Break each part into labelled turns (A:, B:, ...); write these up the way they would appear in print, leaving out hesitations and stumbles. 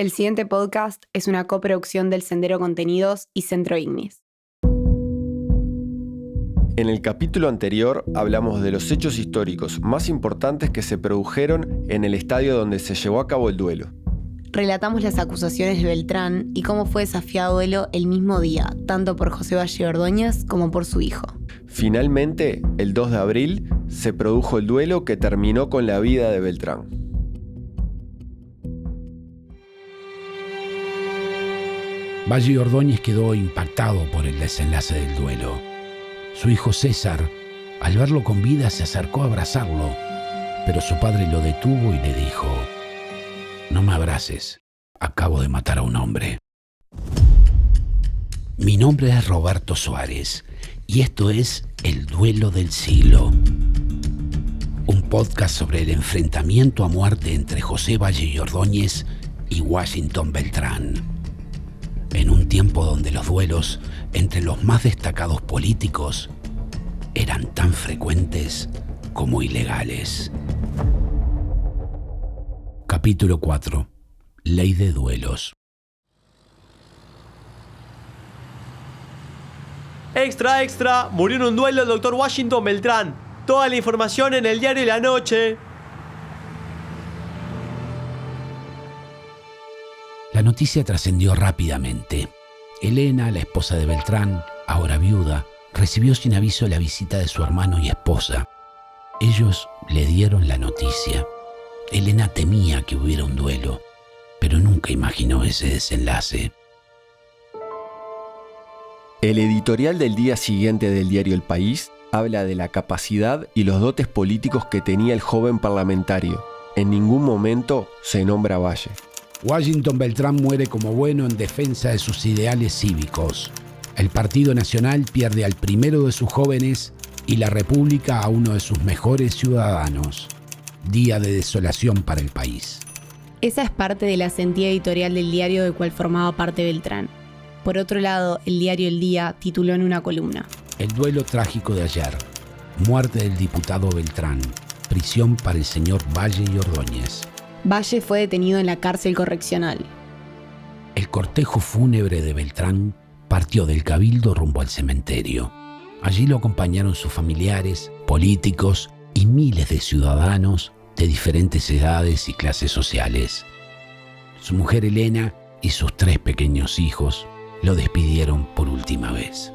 A: El siguiente podcast es una coproducción del Sendero Contenidos y Centro Ignis.
B: En el capítulo anterior hablamos de los hechos históricos más importantes que se produjeron en el estadio donde se llevó a cabo el duelo.
A: Relatamos las acusaciones de Beltrán y cómo fue desafiado a duelo el mismo día, tanto por José Valle Ordóñez como por su hijo.
B: Finalmente, el 2 de abril, se produjo el duelo que terminó con la vida de Beltrán.
C: Valle Ordóñez quedó impactado por el desenlace del duelo. Su hijo César, al verlo con vida, se acercó a abrazarlo, pero su padre lo detuvo y le dijo: «No me abraces, acabo de matar a un hombre». Mi nombre es Roberto Suárez y esto es El Duelo del Siglo, un podcast sobre el enfrentamiento a muerte entre José Valle Ordóñez y Washington Beltrán, en un tiempo donde los duelos entre los más destacados políticos eran tan frecuentes como ilegales. Capítulo 4. Ley de duelos.
D: ¡Extra, extra! Murió en un duelo el Dr. Washington Beltrán. Toda la información en el diario de la noche.
C: La noticia trascendió rápidamente. Elena, la esposa de Beltrán, ahora viuda, recibió sin aviso la visita de su hermano y esposa. Ellos le dieron la noticia. Elena temía que hubiera un duelo, pero nunca imaginó ese desenlace.
B: El editorial del día siguiente del diario El País habla de la capacidad y los dotes políticos que tenía el joven parlamentario. En ningún momento se nombra a Valle.
C: Washington Beltrán muere como bueno en defensa de sus ideales cívicos. El Partido Nacional pierde al primero de sus jóvenes y la República a uno de sus mejores ciudadanos. Día de desolación para el país.
A: Esa es parte de la sentida editorial del diario del cual formaba parte Beltrán. Por otro lado, el diario El Día tituló en una columna:
C: El duelo trágico de ayer. Muerte del diputado Beltrán. Prisión para el señor Valle Ordóñez.
A: Valle fue detenido en la cárcel correccional.
C: El cortejo fúnebre de Beltrán partió del Cabildo rumbo al cementerio. Allí lo acompañaron sus familiares, políticos y miles de ciudadanos de diferentes edades y clases sociales. Su mujer Elena y sus 3 pequeños hijos lo despidieron por última vez.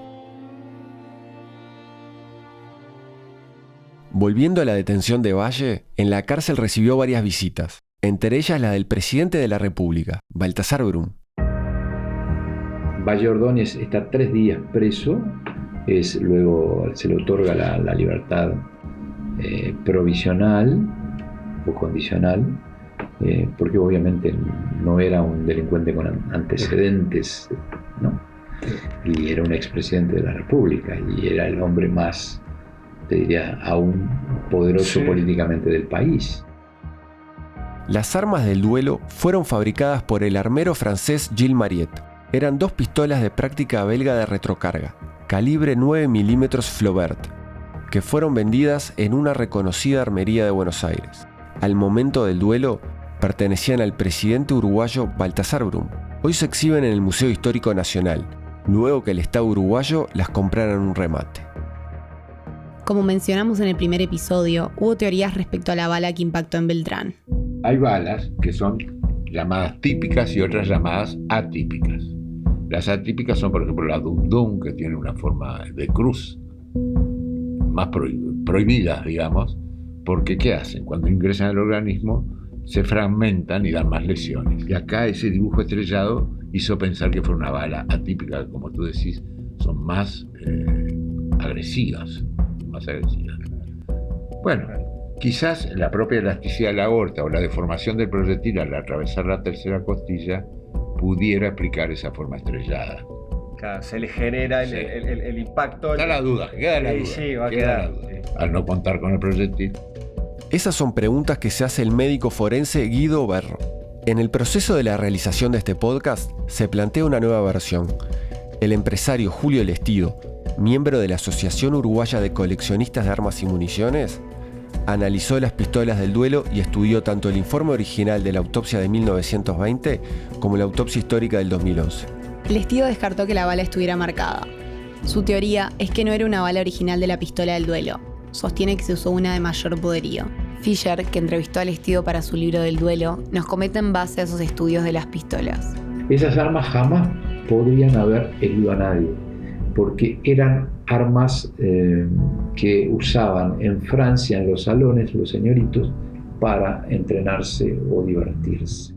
B: Volviendo a la detención de Valle, en la cárcel recibió varias visitas, entre ellas la del presidente de la República, Baltasar Brum.
E: Valle Ordóñez está 3 días preso, luego se le otorga la libertad provisional o condicional, porque obviamente no era un delincuente con antecedentes, ¿no? Y era un expresidente de la República y era el hombre más, te diría, aún poderoso políticamente del país.
B: Las armas del duelo fueron fabricadas por el armero francés Gilles Mariet. Eran 2 pistolas de práctica belga de retrocarga, calibre 9 mm Flaubert, que fueron vendidas en una reconocida armería de Buenos Aires. Al momento del duelo, pertenecían al presidente uruguayo Baltasar Brum. Hoy se exhiben en el Museo Histórico Nacional, luego que el Estado uruguayo las comprara en un remate.
A: Como mencionamos en el primer episodio, hubo teorías respecto a la bala que impactó en Beltrán.
F: Hay balas que son llamadas típicas y otras llamadas atípicas. Las atípicas son, por ejemplo, la Dum Dum, que tiene una forma de cruz, más prohibidas, digamos, porque ¿qué hacen? Cuando ingresan al organismo, se fragmentan y dan más lesiones. Y acá ese dibujo estrellado hizo pensar que fue una bala atípica, como tú decís, son más agresivas. Bueno, quizás la propia elasticidad de la aorta o la deformación del proyectil al atravesar la tercera costilla pudiera explicar esa forma estrellada.
D: Claro, se le genera el impacto.
F: Queda la duda.
D: Sí, va a quedar.
F: Al no contar con el proyectil.
B: Esas son preguntas que se hace el médico forense Guido Berro. En el proceso de la realización de este podcast se plantea una nueva versión. El empresario Julio Lestido, miembro de la Asociación Uruguaya de Coleccionistas de Armas y Municiones, analizó las pistolas del duelo y estudió tanto el informe original de la autopsia de 1920 como la autopsia histórica del 2011.
A: El estudio descartó que la bala estuviera marcada. Su teoría es que no era una bala original de la pistola del duelo. Sostiene que se usó una de mayor poderío. Fisher, que entrevistó al Estido para su libro del duelo, nos comenta en base a esos estudios de las pistolas.
E: Esas armas jamás podrían haber herido a nadie, porque eran armas que usaban en Francia, en los salones, los señoritos, para entrenarse o divertirse.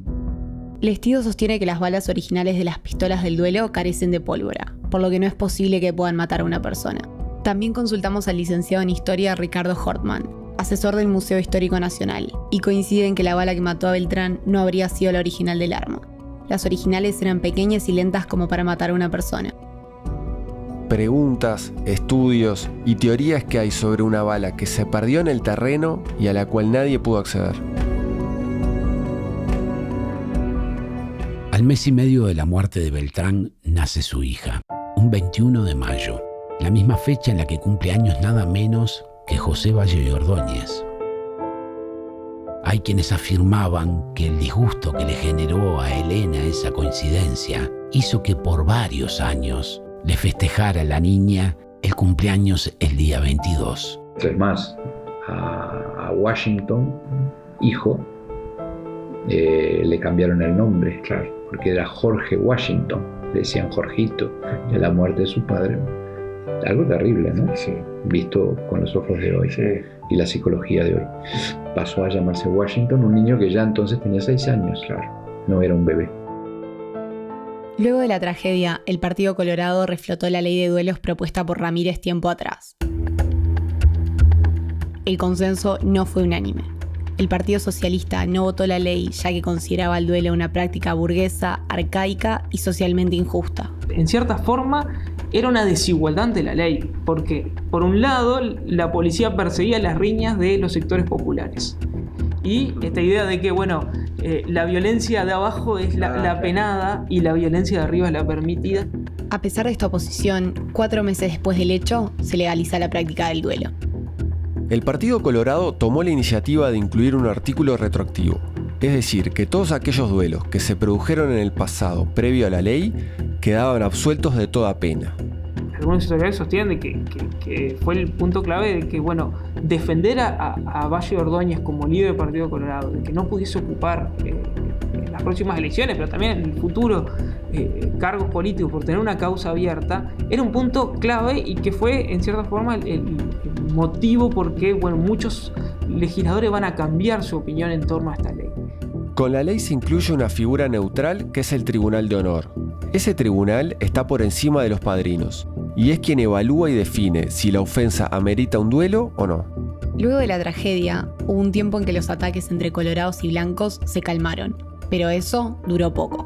A: Lestido sostiene que las balas originales de las pistolas del duelo carecen de pólvora, por lo que no es posible que puedan matar a una persona. También consultamos al licenciado en Historia Ricardo Hortman, asesor del Museo Histórico Nacional, y coincide en que la bala que mató a Beltrán no habría sido la original del arma. Las originales eran pequeñas y lentas como para matar a una persona.
B: Preguntas, estudios y teorías que hay sobre una bala que se perdió en el terreno y a la cual nadie pudo acceder.
C: Al mes y medio de la muerte de Beltrán nace su hija, un 21 de mayo, la misma fecha en la que cumple años nada menos que José Valle y Ordóñez. Hay quienes afirmaban que el disgusto que le generó a Elena esa coincidencia hizo que por varios años le festejara a la niña el cumpleaños el día 22.
E: Es más, a Washington, hijo, le cambiaron el nombre, claro, porque era Jorge Washington, le decían Jorgito, de la muerte de su padre. Algo terrible, ¿no? Sí. Visto con los ojos de hoy, sí, y la psicología de hoy. Pasó a llamarse Washington, un niño que ya entonces tenía 6 años, claro, no era un bebé.
A: Luego de la tragedia, el Partido Colorado reflotó la ley de duelos propuesta por Ramírez tiempo atrás. El consenso no fue unánime. El Partido Socialista no votó la ley ya que consideraba el duelo una práctica burguesa, arcaica y socialmente injusta.
G: En cierta forma, era una desigualdad ante la ley, porque por un lado la policía perseguía las riñas de los sectores populares. Y esta idea de que, la violencia de abajo es la penada y la violencia de arriba es la permitida.
A: A pesar de esta oposición, 4 meses después del hecho, se legaliza la práctica del duelo.
B: El Partido Colorado tomó la iniciativa de incluir un artículo retroactivo, es decir, que todos aquellos duelos que se produjeron en el pasado previo a la ley quedaban absueltos de toda pena.
G: Algunos historiadores sostienen que fue el punto clave de que, defender a Valle Ordóñez como líder del Partido Colorado, de que no pudiese ocupar en las próximas elecciones, pero también en el futuro, cargos políticos por tener una causa abierta, era un punto clave y que fue, en cierta forma, el motivo por qué muchos legisladores van a cambiar su opinión en torno a esta ley.
B: Con la ley se incluye una figura neutral que es el Tribunal de Honor. Ese tribunal está por encima de los padrinos y es quien evalúa y define si la ofensa amerita un duelo o no.
A: Luego de la tragedia, hubo un tiempo en que los ataques entre colorados y blancos se calmaron, pero eso duró poco.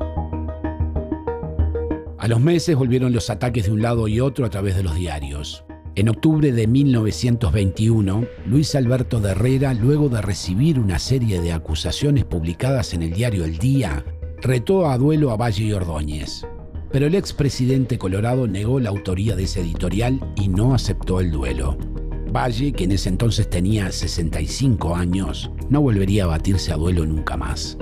C: A los meses volvieron los ataques de un lado y otro a través de los diarios. En octubre de 1921, Luis Alberto de Herrera, luego de recibir una serie de acusaciones publicadas en el diario El Día, retó a duelo a Valle y Ordóñez. Pero el expresidente Colorado negó la autoría de ese editorial y no aceptó el duelo. Valle, que en ese entonces tenía 65 años, no volvería a batirse a duelo nunca más.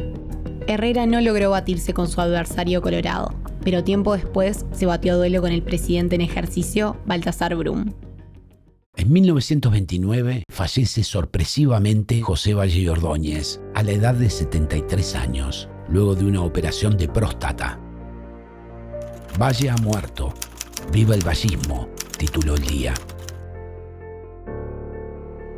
A: Herrera no logró batirse con su adversario Colorado, pero tiempo después se batió a duelo con el presidente en ejercicio, Baltasar Brum.
C: En 1929 fallece sorpresivamente José Valle y Ordóñez, a la edad de 73 años, luego de una operación de próstata. Valle ha muerto, viva el vallismo, tituló El Día.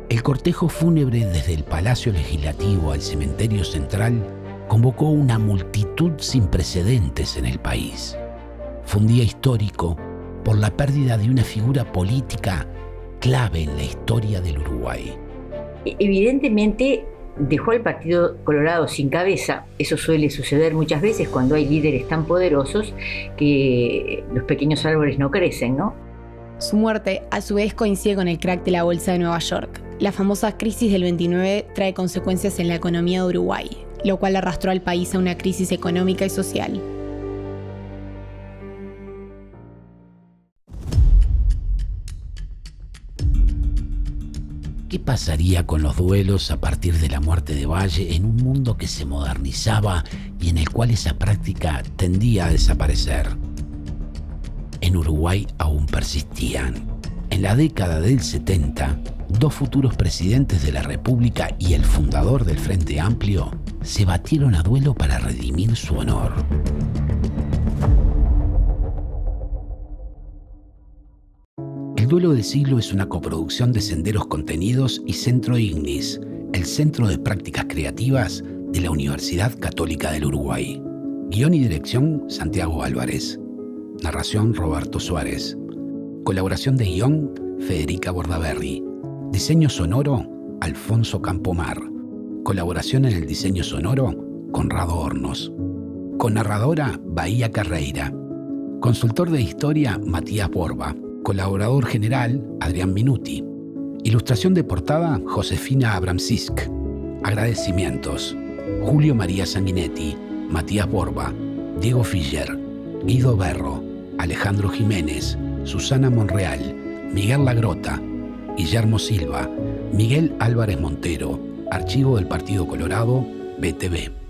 C: El cortejo fúnebre desde el Palacio Legislativo al Cementerio Central convocó una multitud sin precedentes en el país. Fue un día histórico por la pérdida de una figura política clave en la historia del Uruguay.
H: Evidentemente dejó al Partido Colorado sin cabeza. Eso suele suceder muchas veces cuando hay líderes tan poderosos que los pequeños árboles no crecen, ¿no?
A: Su muerte, a su vez, coincide con el crack de la Bolsa de Nueva York. La famosa crisis del 29 trae consecuencias en la economía de Uruguay, lo cual arrastró al país a una crisis económica y social.
C: ¿Qué pasaría con los duelos a partir de la muerte de Valle en un mundo que se modernizaba y en el cual esa práctica tendía a desaparecer? En Uruguay aún persistían. En la década del 70, dos futuros presidentes de la República y el fundador del Frente Amplio se batieron a duelo para redimir su honor. El Duelo del Siglo es una coproducción de Senderos Contenidos y Centro Ignis, el Centro de Prácticas Creativas de la Universidad Católica del Uruguay. Guión y dirección, Santiago Álvarez. Narración, Roberto Suárez. Colaboración de guión, Federica Bordaberry. Diseño sonoro, Alfonso Campomar. Colaboración en el diseño sonoro, Conrado Hornos. Conarradora, Bahía Carreira. Consultor de historia, Matías Borba. Colaborador general, Adrián Minuti. Ilustración de portada, Josefina Abramsisk. Agradecimientos: Julio María Sanguinetti, Matías Borba, Diego Filler, Guido Berro, Alejandro Jiménez, Susana Monreal, Miguel Lagrota, Guillermo Silva, Miguel Álvarez Montero, Archivo del Partido Colorado, BTV.